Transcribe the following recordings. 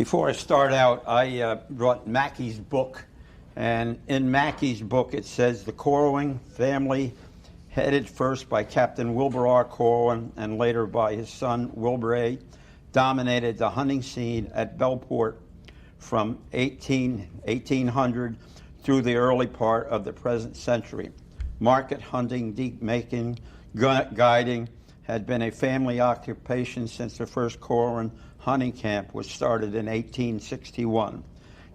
Before I start out, I brought Mackey's book, and in Mackey's book it says the Corwin family, headed first by Captain Wilbur R. Corwin and later by his son Wilbur A., dominated the hunting scene at Bellport from 1800 through the early part of the present century. Market hunting, deep making, guiding had been a family occupation since the first Corwin hunting camp was started in 1861.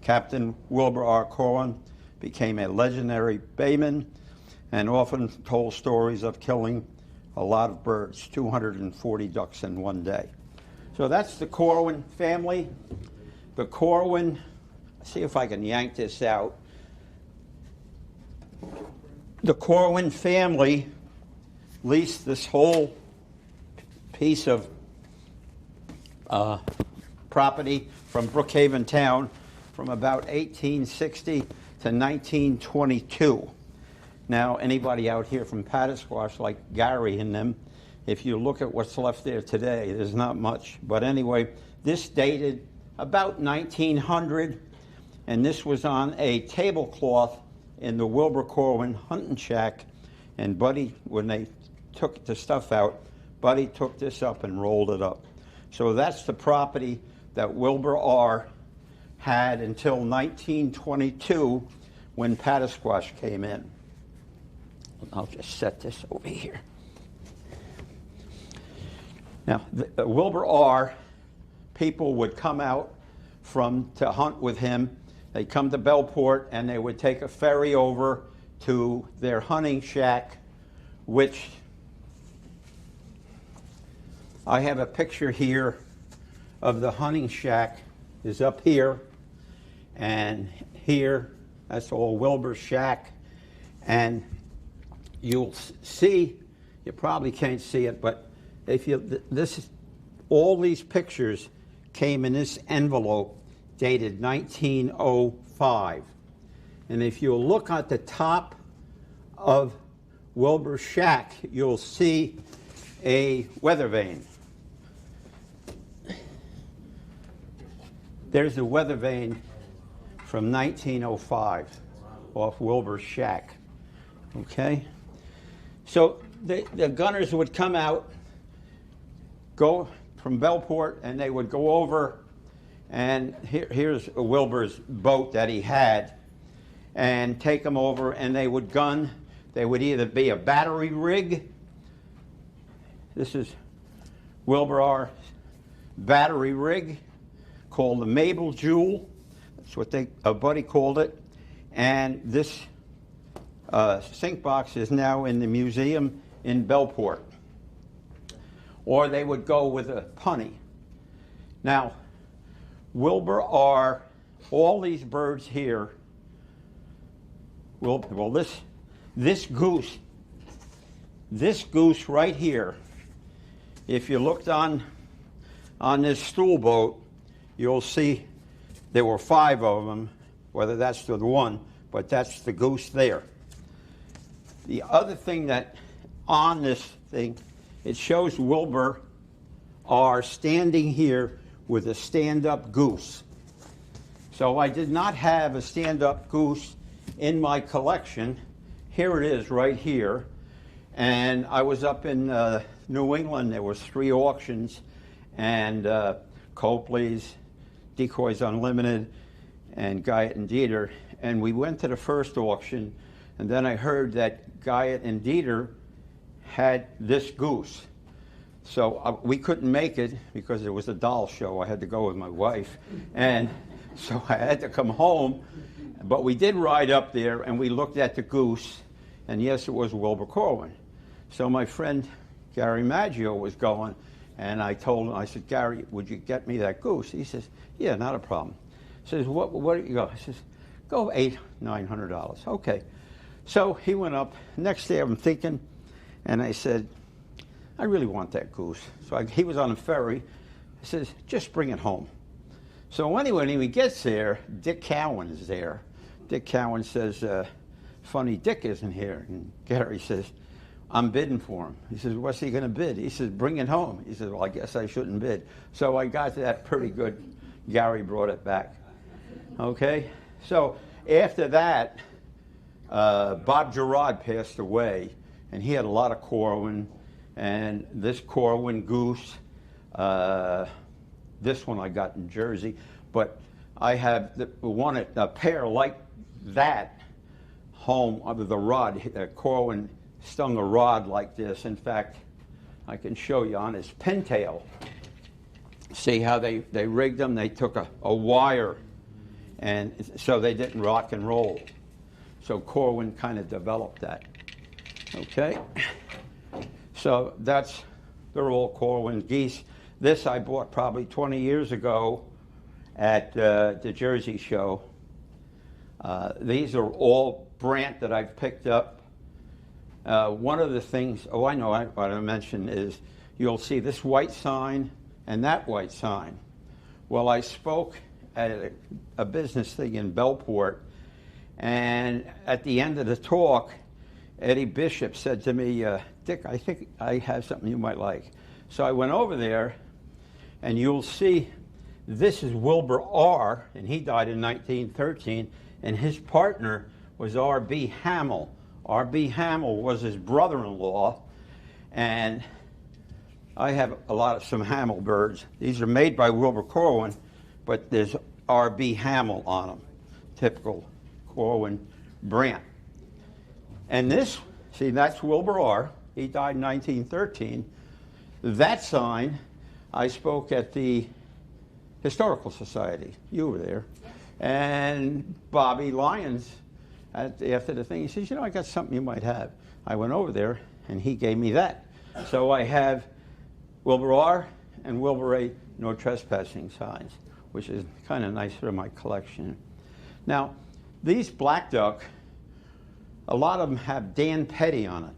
Captain Wilbur R. Corwin became a legendary bayman and often told stories of killing a lot of birds, 240 ducks in one day. So that's the Corwin family. The Corwin, see if I can yank this out. The Corwin family leased this whole piece of property from Brookhaven Town from about 1860 to 1922. Now, anybody out here from Paddisquash, like Gary and them, if you look at what's left there today, there's not much. But anyway, this dated about 1900, and this was on a tablecloth in the Wilbur Corwin hunting shack. And Buddy, when they took the stuff out, Buddy took this up and rolled it up. So that's the property that Wilbur R. had until 1922 when Paddisquash came in. I'll just set this over here. Now, the Wilbur R., people would come out to hunt with him. They'd come to Bellport and they would take a ferry over to their hunting shack, which I have a picture here of the hunting shack is up here, and here, that's all Wilbur's shack. And you'll see, you probably can't see it, but if you, all these pictures came in this envelope dated 1905. And if you look at the top of Wilbur's shack, you'll see a weather vane. There's a weather vane from 1905 off Wilbur's shack. Okay? So the gunners would come out, go from Bellport, and they would go over, and here's Wilbur's boat that he had, and take them over, and they would gun. They would either be a battery rig. This is Wilbur R.'s battery rig called the Mabel Jewel. That's what a buddy called it. And this sink box is now in the museum in Bellport. Or they would go with a punny. Now, Wilbur R., all these birds here, well, this goose right here, if you looked on this stool boat, you'll see there were 5 of them, whether that's the one, but that's the goose there. The other thing that on this thing, it shows Wilbur R. standing here with a stand-up goose. So I did not have a stand-up goose in my collection. Here it is right here. And I was up in New England. There was 3 auctions, and Copley's, Decoys Unlimited, and Guyot and Dieter. And we went to the first auction, and then I heard that Guyot and Dieter had this goose. So we couldn't make it because it was a doll show. I had to go with my wife. And so I had to come home. But we did ride up there, and we looked at the goose, and yes, it was Wilbur Corwin. So my friend Gary Maggio was going, and I told him, I said, Gary, would you get me that goose? He says, yeah, not a problem. He says, what do you go? He says, go $800-900. Okay. So he went up. Next day I'm thinking, and I said, I really want that goose. So he was on a ferry. He says, just bring it home. So anyway, when he gets there, Dick Cowan is there. Dick Cowan says, funny, Dick isn't here. And Gary says, I'm bidding for him. He says, what's he going to bid? He says, bring it home. He says, well, I guess I shouldn't bid. So I got that pretty good Gary brought it back. Okay? So after that, Bob Gerard passed away, and he had a lot of Corwin, and this Corwin goose, this one I got in Jersey, but I have a pair like that home under the rod. Corwin stung a rod like this. In fact, I can show you on his pintail. See how they rigged them? They took a wire, and so they didn't rock and roll. So Corwin kind of developed that. Okay? So they're all Corwin geese. This I bought probably 20 years ago at the Jersey show. These are all Brant that I've picked up. One of the things, I know what I mentioned is you'll see this white sign and that white sign. Well, I spoke at a business thing in Bellport, and at the end of the talk, Eddie Bishop said to me, Dick, I think I have something you might like. So I went over there, and you'll see this is Wilbur R., and he died in 1913, and his partner was R.B. Hamill. R.B. Hamill was his brother-in-law, and I have some Hamill birds. These are made by Wilbur Corwin, but there's R.B. Hamill on them, typical Corwin Brant. And this, see, that's Wilbur R. He died in 1913. That sign, I spoke at the Historical Society. You were there. And Bobby Lyons, after the thing, he says, I got something you might have. I went over there, and he gave me that. So I have Wilbur R. and Wilbur A. no trespassing signs, which is kind of nice for my collection. Now, these black duck, a lot of them have Dan Petty on it.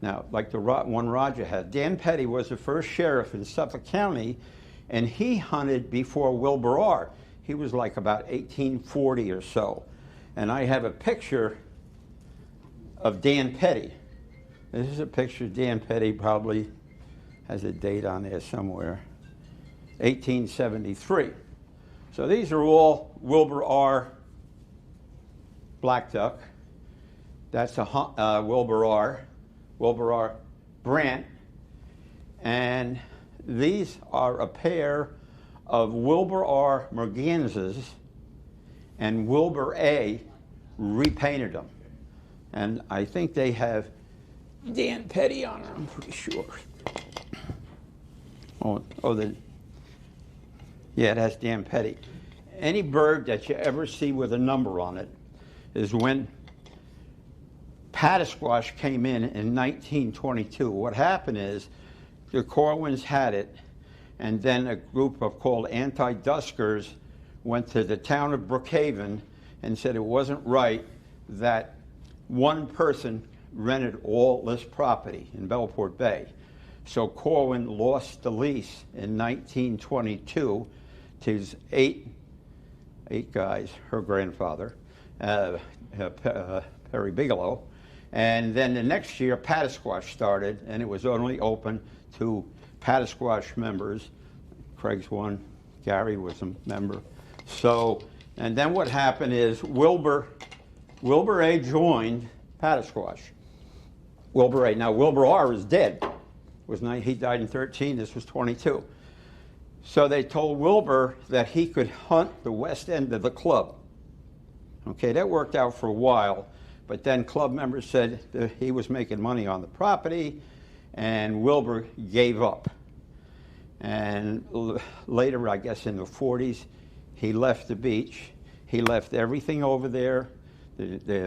Now, like the one Roger had. Dan Petty was the first sheriff in Suffolk County, and he hunted before Wilbur R. He was like about 1840 or so. And I have a picture of Dan Petty. This is a picture of Dan Petty, probably has a date on there somewhere, 1873. So these are all Wilbur R. black duck. That's a Wilbur R. Brant. And these are a pair of Wilbur R. mergansers, and Wilbur A. repainted them. And I think they have Dan Petty on them, I'm pretty sure. Yeah, it has Dan Petty. Any bird that you ever see with a number on it is when Patasquash came in 1922. What happened is the Corwins had it, and then a group called anti-duskers went to the town of Brookhaven and said it wasn't right that one person rented all this property in Bellport Bay. So Corwin lost the lease in 1922 to his eight guys, her grandfather, Perry Bigelow. And then the next year, Patasquash started, and it was only open to Patasquash members. Craig's one, Gary was a member. So, and then what happened is Wilbur A. joined Patasquash. Wilbur A. Now, Wilbur R. is dead. He died in 13, this was 22. So they told Wilbur that he could hunt the west end of the club. Okay, that worked out for a while, but then club members said that he was making money on the property, and Wilbur gave up. And later, I guess in the 40s, he left the beach. He left everything over there,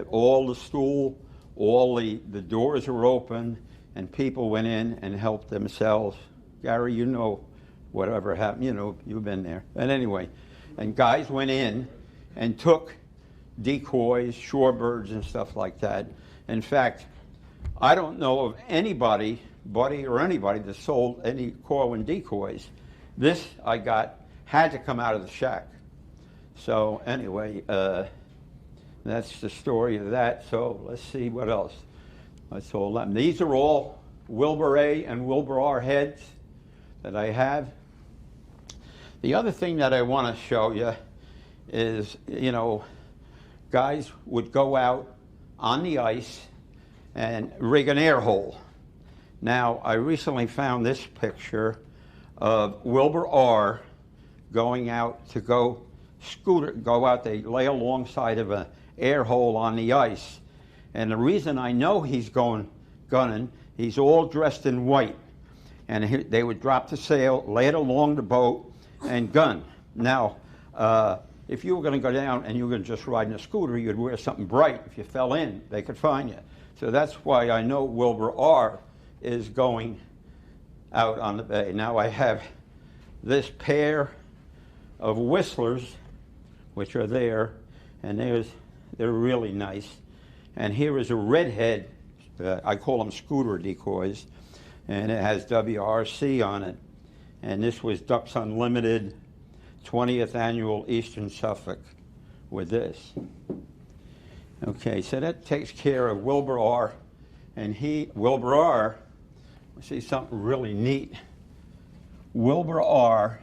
all the stool, all the doors were open, and people went in and helped themselves. Gary, you know whatever happened, you've been there. And anyway, and guys went in and took decoys, shorebirds, and stuff like that. In fact, I don't know of anybody that sold any Corwin decoys. This I got had to come out of the shack. So anyway, that's the story of that. So let's see what else. That's all them. These are all Wilbur A. and Wilbur R. heads that I have. The other thing that I want to show you is, you know, guys would go out on the ice and rig an air hole. Now, I recently found this picture of Wilbur R. going out to go out, they lay alongside of an air hole on the ice. And the reason I know he's gunning, he's all dressed in white. And they would drop the sail, lay it along the boat, and gun. Now, if you were going to go down and you were going to just ride in a scooter, you'd wear something bright. If you fell in, they could find you. So that's why I know Wilbur R. is going out on the bay. Now I have this pair of whistlers, which are there, and they're really nice. And here is a redhead, I call them scooter decoys, and it has WRC on it. And this was Ducks Unlimited 20th Annual Eastern Suffolk with this. Okay, so that takes care of Wilbur R. And Wilbur R., see something really neat. Wilbur R.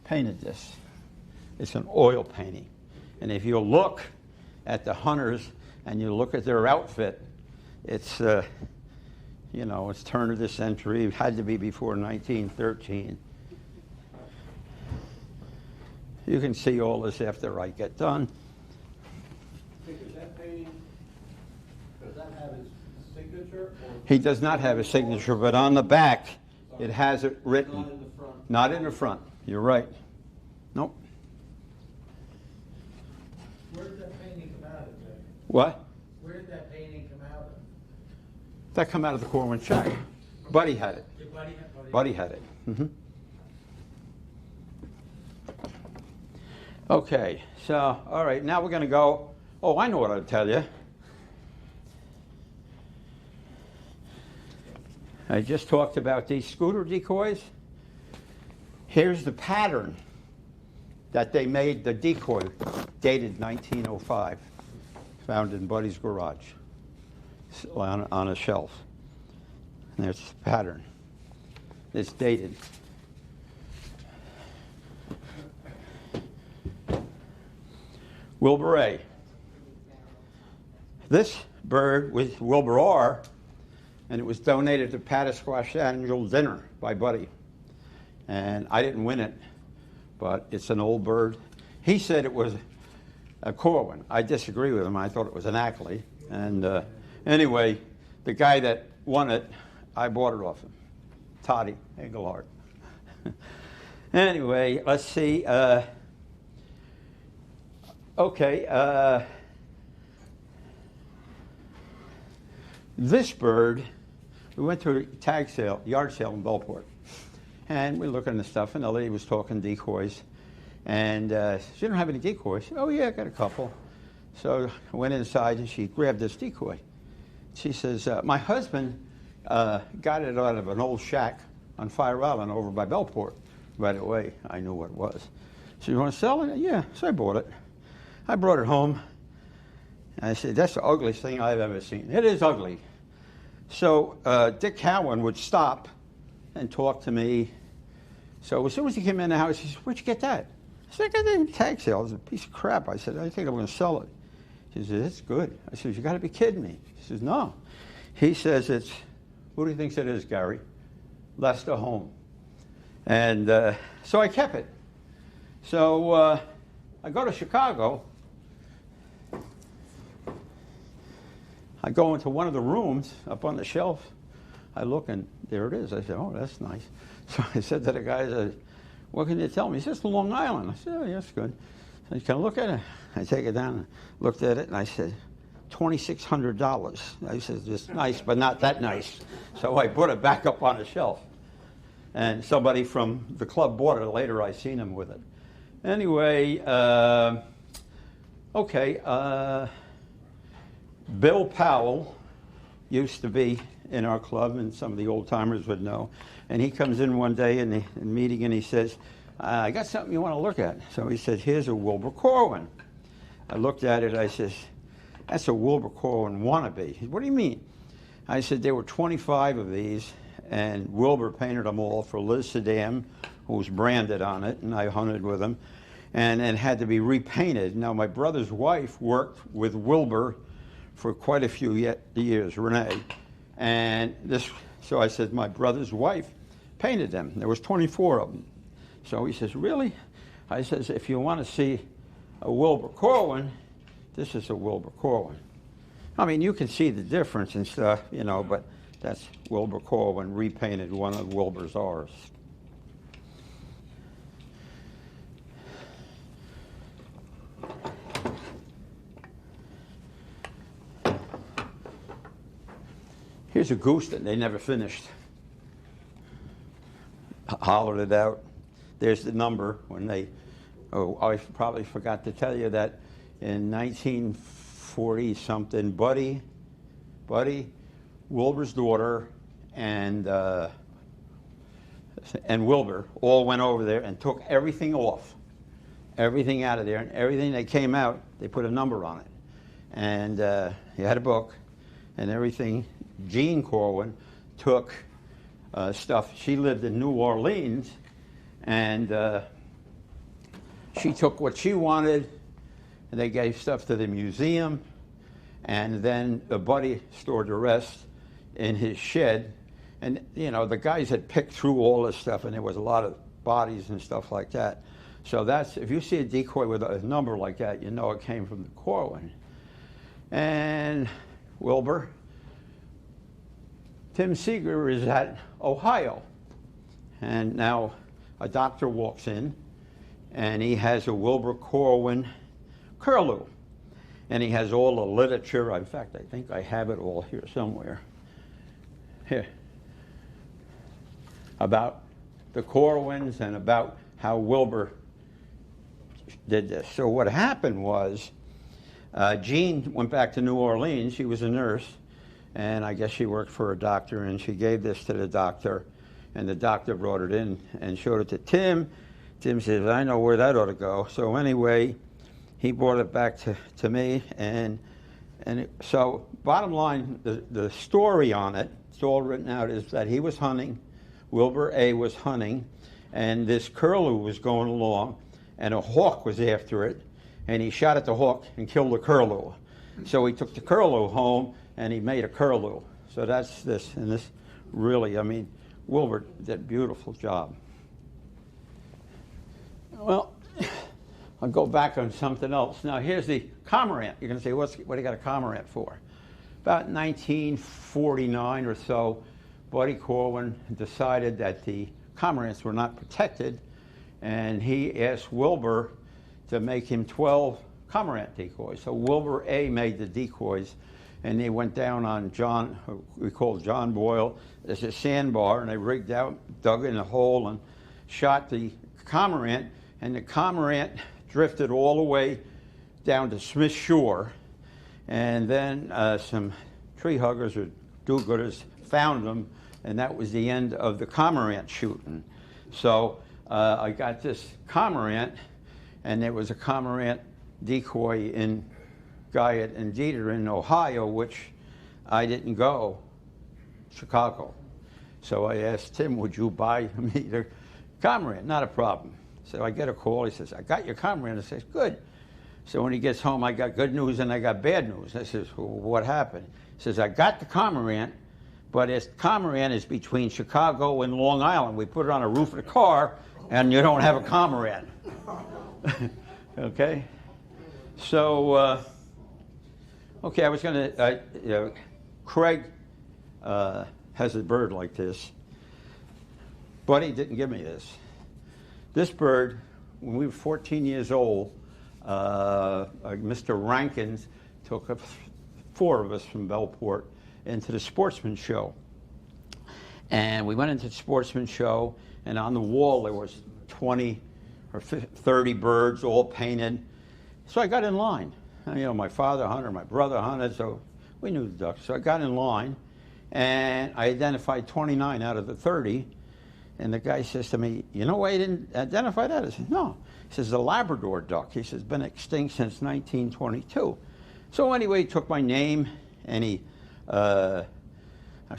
painted this. It's an oil painting. And if you look at the hunters and you look at their outfit, it's, you know, it's turn of the century. It had to be before 1913. You can see all this after I get done. Does that painting, does that have his signature? He does not have a signature, but on the back it has it written. Not in the front. Not in the front. You're right. Nope. Where did that painting come out of, Jay? What? Where did that painting come out of? That come out of the Corwin shack. Buddy had it. Your Buddy had it. Mm-hmm. Okay, so, all right, now we're going to go. Oh, I know what I'll tell you. I just talked about these scooter decoys. Here's the pattern that they made the decoy, dated 1905, found in Buddy's garage on a shelf. And there's the pattern. It's dated. Wilbur A. This bird was Wilbur R., and it was donated to Pattasquash Annual Dinner by Buddy. And I didn't win it, but it's an old bird. He said it was a Corwin. I disagree with him. I thought it was an Ackley. And anyway, the guy that won it, I bought it off him, Toddy Engelhardt. Anyway, let's see. Okay, this bird, we went to a tag sale, yard sale in Bellport, and we were looking at the stuff, and the lady was talking decoys, and she didn't have any decoys. Oh yeah, I got a couple. So I went inside, and she grabbed this decoy. She says, my husband got it out of an old shack on Fire Island over by Bellport. Right away, I knew what it was. So you want to sell it? Yeah, so I bought it. I brought it home, and I said, that's the ugliest thing I've ever seen. It is ugly. So Dick Cowan would stop and talk to me. So as soon as he came in the house, he said, where'd you get that? I said, I got it in a tag sale. It was a piece of crap. I said, I think I'm going to sell it. He said, it's good. I said, you got to be kidding me. He says, no. He says, it's, who do you think it is, Gary? Leicester home. And so I kept it. So I go to Chicago. I go into one of the rooms up on the shelf. I look, and there it is. I said, oh, that's nice. So I said to the guy, I said, what can you tell me? He says, Long Island. I said, oh, yeah, that's good. I said, can I look at it? I take it down and looked at it, and I said, $2,600. I said, it's nice, but not that nice. So I put it back up on the shelf. And somebody from the club bought it. Later, I seen him with it. Anyway, okay. Bill Powell used to be in our club, and some of the old timers would know. And he comes in one day in the meeting, and he says, I got something you want to look at. So he said, here's a Wilbur Corwin. I looked at it. I says, that's a Wilbur Corwin wannabe. He said, what do you mean? I said, there were 25 of these, and Wilbur painted them all for L.I.D.C.A, was branded on it, and I hunted with him, and it had to be repainted. Now, my brother's wife worked with Wilbur for quite a few years, Renee, and so I said, my brother's wife painted them. There was 24 of them. So he says, really? I says, if you want to see a Wilbur Corwin, this is a Wilbur Corwin. I mean, you can see the difference and stuff, you know, but that's Wilbur Corwin repainted, one of Wilbur's R's. Here's a goose that they never finished. Hollowed it out. There's the number when they, I probably forgot to tell you that in 1940 something, Buddy, Wilbur's daughter, and Wilbur all went over there and took everything off, everything out of there, and everything that came out, they put a number on it. And he had a book and everything. Jean Corwin took stuff. She lived in New Orleans, and she took what she wanted, and they gave stuff to the museum, and then Buddy stored the rest in his shed. And, you know, the guys had picked through all this stuff, and there was a lot of bodies and stuff like that. So that's, if you see a decoy with a number like that, you know it came from the Corwin. And Wilbur, Tim Seeger is at Ohio, and now a doctor walks in, and he has a Wilbur Corwin Curlew, and he has all the literature. In fact, I think I have it all here somewhere. Here, about the Corwins and about how Wilbur did this. So what happened was, Jean went back to New Orleans. She was a nurse, and I guess she worked for a doctor, and she gave this to the doctor, and the doctor brought it in and showed it to Tim. Tim says, I know where that ought to go. So anyway, he brought it back to me, so bottom line, the story on it, it's all written out, is that he was hunting, Wilbur A. was hunting, and this curlew was going along, and a hawk was after it, and he shot at the hawk and killed the curlew. So he took the curlew home, and he made a curlew. So that's this, and this really, I mean, Wilbur did a beautiful job. Well, I'll go back on something else. Now here's the cormorant. You're going to say, what do you got a cormorant for? About 1949 or so, Buddy Corwin decided that the cormorants were not protected, and he asked Wilbur to make him 12 cormorant decoys. So Wilbur A. made the decoys, and they went down on John, we call John Boyle. There's a sandbar, and they rigged out, dug in a hole, and shot the cormorant, and the cormorant drifted all the way down to Smith Shore, and then some tree huggers or do-gooders found them, and that was the end of the cormorant shooting. So I got this cormorant, and there was a cormorant decoy in Guyot and Dieter in Ohio, which I didn't go, Chicago. So I asked Tim, would you buy me the cormorant? Not a problem. So I get a call, he says, I got your cormorant. I says, good. So when he gets home, I got good news and I got bad news. I says, well, what happened? He says, I got the cormorant, but his cormorant is between Chicago and Long Island. We put it on the roof of the car, and you don't have a cormorant. Okay? So, okay, I was going to, Craig has a bird like this. Buddy didn't give me this. This bird, when we were 14 years old, Mr. Rankins took 4 of us from Bellport into the Sportsman Show. And we went into the Sportsman Show, and on the wall there was 20 or 30 birds all painted. So I got in line. You know, my father hunted, my brother hunted, so we knew the ducks. So I got in line, and I identified 29 out of the 30. And the guy says to me, you know why you didn't identify that? I said, no. He says, the Labrador duck. He says, been extinct since 1922. So anyway, he took my name, and he, so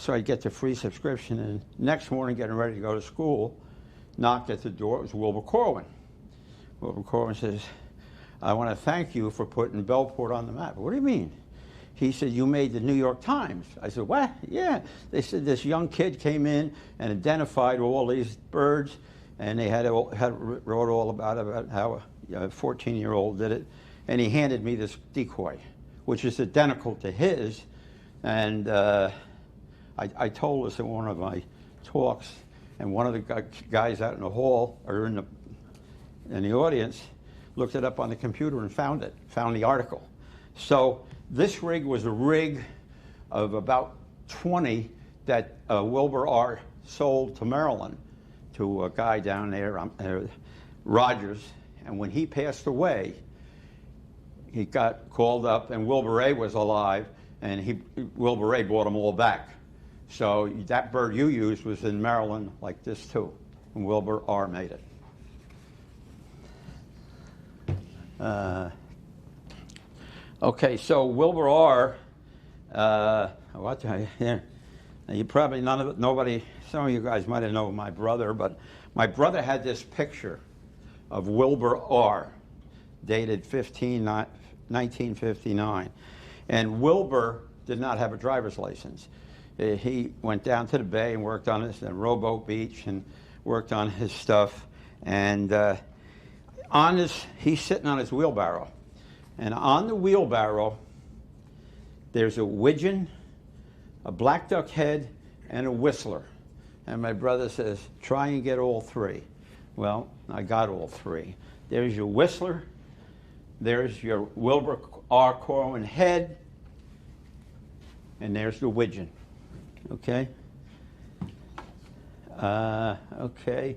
I get the free subscription. And next morning, getting ready to go to school, knocked at the door. It was Wilbur Corwin. Wilbur Corwin says, I want to thank you for putting Bellport on the map. What do you mean? He said, you made the New York Times. I said, what? Yeah. They said this young kid came in and identified all these birds, and they wrote all about how a 14-year-old did it. And he handed me this decoy, which is identical to his. And I told this in one of my talks, and one of the guys out in the hall, or in the audience, looked it up on the computer and found the article. So this rig was a rig of about 20 that Wilbur R. sold to Maryland, to a guy down there, Rogers. And when he passed away, he got called up, and Wilbur A. was alive, and Wilbur A. bought them all back. So that bird you used was in Maryland like this too, and Wilbur R. made it. Okay, so Wilbur R. What? Yeah, you probably nobody. Some of you guys might have known my brother, but my brother had this picture of Wilbur R. dated 1959, and Wilbur did not have a driver's license. He went down to the bay and worked on this, and Rowboat Beach, and worked on his stuff. And he's sitting on his wheelbarrow. And on the wheelbarrow, there's a widgeon, a black duck head, and a whistler. And my brother says, try and get all three. Well, I got all three. There's your whistler, there's your Wilbur R. Corwin head, and there's the widgeon. Okay? Okay.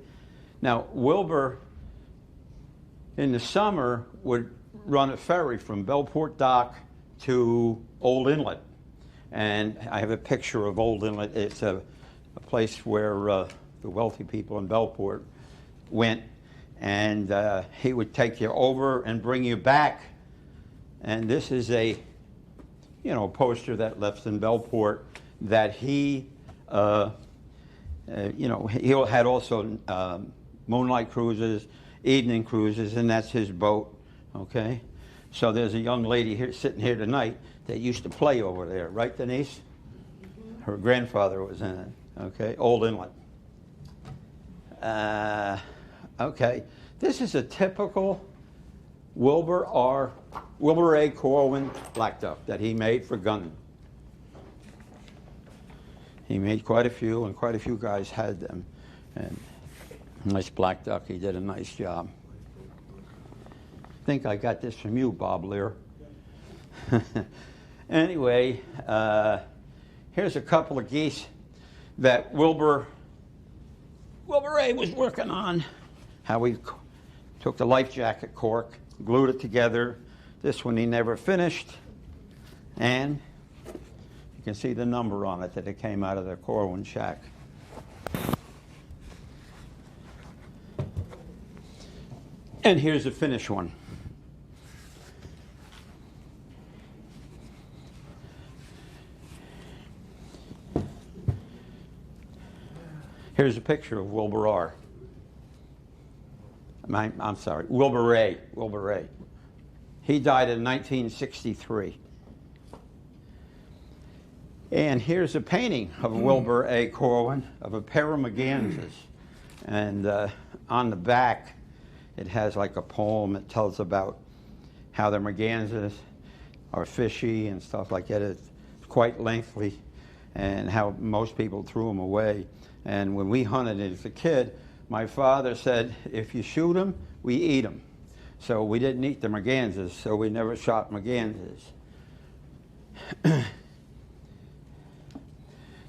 Now, Wilbur, in the summer, would run a ferry from Bellport Dock to Old Inlet. And I have a picture of Old Inlet. It's a place where the wealthy people in Bellport went, and he would take you over and bring you back. And this is a poster that left in Bellport that he he had also moonlight cruises, evening cruises, and that's his boat. Okay, so there's a young lady here sitting here tonight that used to play over there, right, Denise? Her grandfather was in it. Okay, Old Inlet. Okay, this is a typical Wilbur A. Corwin black duck that he made for gunning. He made quite a few, and quite a few guys had them. And nice black duck. He did a nice job. I think I got this from you, Bob Lear. Anyway, here's a couple of geese that Wilbur A. was working on. How he took the life jacket cork, glued it together. This one he never finished. And you can see the number on it that it came out of the Corwin shack. And here's the finished one. Here's a picture of Wilbur R. I'm sorry, Wilbur A. Wilbur A. He died in 1963. And here's a painting of Wilbur A. Corwin of a pair of mergansers. And on the back, it has like a poem that tells about how the mergansers are fishy and stuff like that. It's quite lengthy, and how most people threw them away. And when we hunted as a kid, my father said, if you shoot them, we eat them. So we didn't eat the mergansers, so we never shot mergansers.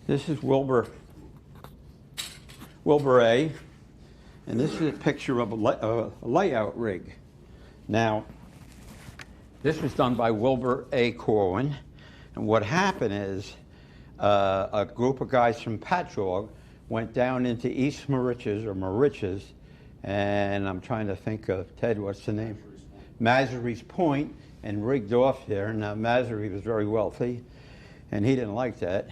This is Wilbur A. And this is a picture of a layout rig. Now, this was done by Wilbur A. Corwin. And what happened is a group of guys from Patchogue went down into East Moriches, and I'm trying to think of, Ted, what's the name? Mazary's Point, and rigged off there. Now, Mazary was very wealthy, and he didn't like that.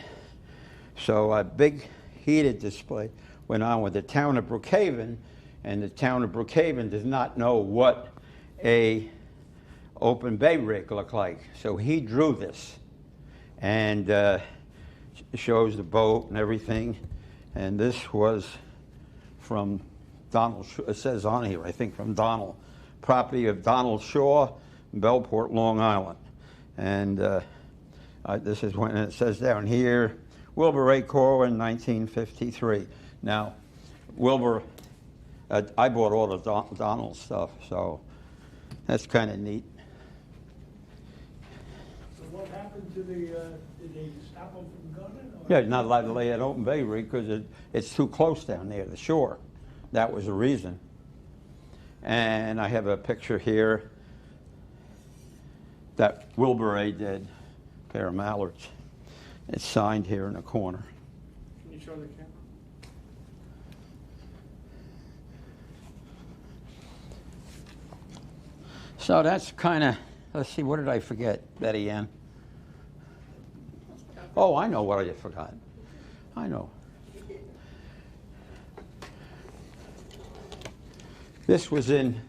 So a big heated display went on with the town of Brookhaven, and the town of Brookhaven does not know what a open bay rig looked like. So he drew this, and shows the boat and everything. And this was from Donald, it says on here, I think from Donald, property of Donald Shaw, Bellport, Long Island. And this is when it says down here, Wilbur A. Corwin, 1953. Now, Wilbur, I bought all the Donald stuff, so that's kind of neat. So what happened to the, did they stop them from gunning? Or? Yeah, not allowed to lay an open bay rig because it's too close down there, the shore. That was the reason. And I have a picture here that Wilbur A. did, a pair of mallards. It's signed here in the corner. Can you show the camera? So that's kind of, let's see, what did I forget, Betty Ann? Oh, I know what I forgot. I know. This was in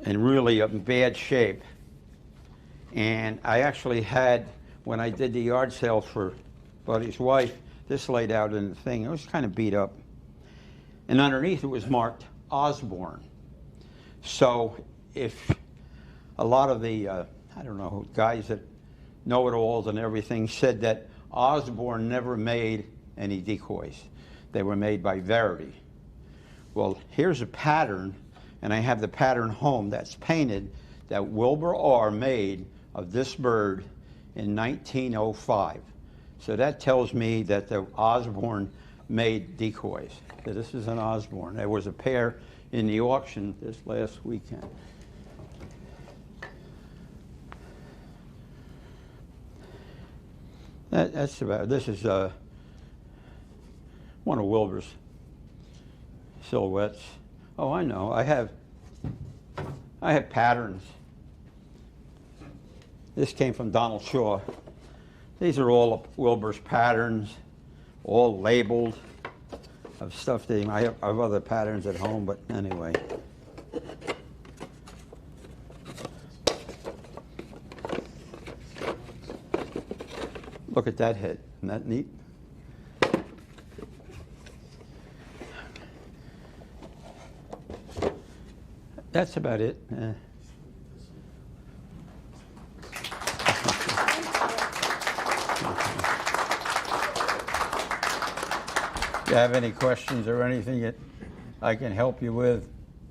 really bad shape. And I actually had, when I did the yard sale for Buddy's wife, this laid out in the thing. It was kind of beat up. And underneath it was marked Osborne. So if a lot of the, I don't know, guys that know-it-alls and everything said that Osborne never made any decoys. They were made by Verity. Well, here's a pattern, and I have the pattern home that's painted that Wilbur R. made of this bird in 1905. So that tells me that the Osborne made decoys. So this is an Osborne. There was a pair in the auction this last weekend. That's about, this is one of Wilbur's silhouettes. Oh, I know. I have patterns. This came from Donald Shaw. These are all Wilbur's patterns, all labeled of stuff that I have other patterns at home, but anyway. Look at that head. Isn't that neat? That's about it. If you have any questions or anything that I can help you with,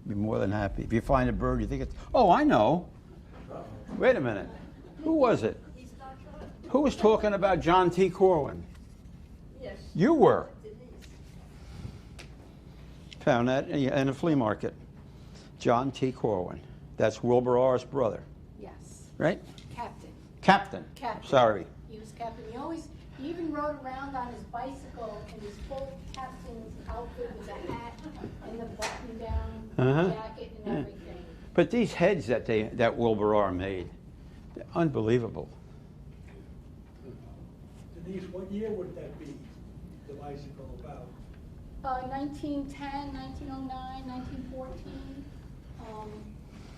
be more than happy. If you find a bird you think it's, oh, I know. Wait a minute. Who was it? Who was talking about John T. Corwin? Yes. You were. Found that in a flea market. John T. Corwin. That's Wilbur R.'s brother, Yes. right? Captain. Captain. Captain. Sorry. He was captain. He even rode around on his bicycle in his full captain's outfit with a hat and the button-down jacket and everything. But these heads that Wilbur R. made, they're unbelievable. Denise, what year would that be, the bicycle about? 1910, 1909, 1914.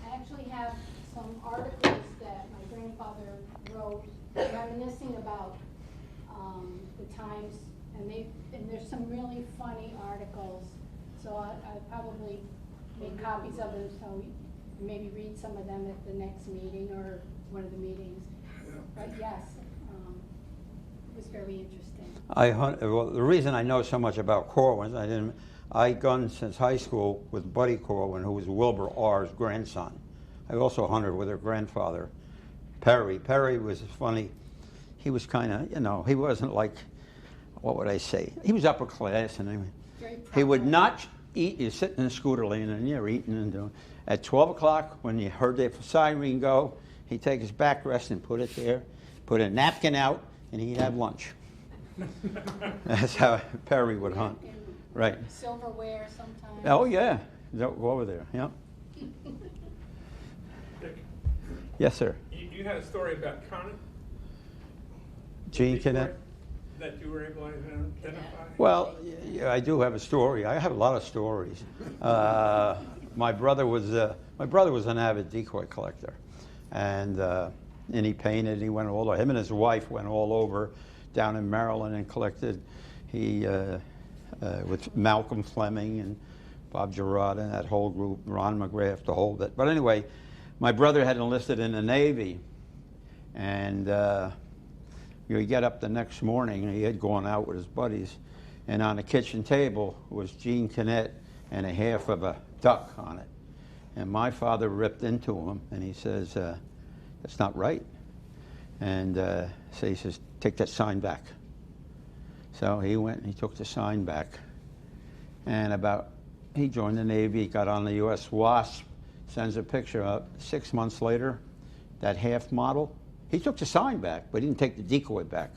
I actually have some articles that my grandfather wrote reminiscing about the times, and there's some really funny articles. So I'll probably make copies of them, so maybe read some of them at the next meeting or one of the meetings. But yes, it was very interesting. Well, the reason I know so much about Corwin, I gunned since high school with Buddy Corwin, who was Wilbur R.'s grandson. I also hunted with her grandfather, Perry. Perry was funny. He was kind of, he wasn't like, what would I say? He was upper class, and he would not eat. You're sitting in the scooter lane, and you're eating and doing. At 12 o'clock, when you heard the siren go, he'd take his backrest and put it there, put a napkin out, and he'd have lunch. That's how Perry would hunt. Right. Silverware sometimes. Oh, yeah. Go over there. Yeah. Dick, Yes, sir. you had a story about Conant? Gene Cadet. that you were able to identify? Well, yeah, I do have a story. I have a lot of stories. My brother was an avid decoy collector, and he painted. He went all over. Him and his wife went all over down in Maryland and collected. He with Malcolm Fleming and Bob Gerard and that whole group, Ron McGrath, the whole bit. But anyway, my brother had enlisted in the Navy, and you get up the next morning, and he had gone out with his buddies, and on the kitchen table was Jean Kinnett and a half of a duck on it. And my father ripped into him, and he says, that's not right. And so he says, take that sign back. So he went and he took the sign back. And he joined the Navy, got on the U.S. WASP, sends a picture up. 6 months later, that half model, he took the sign back, but he didn't take the decoy back.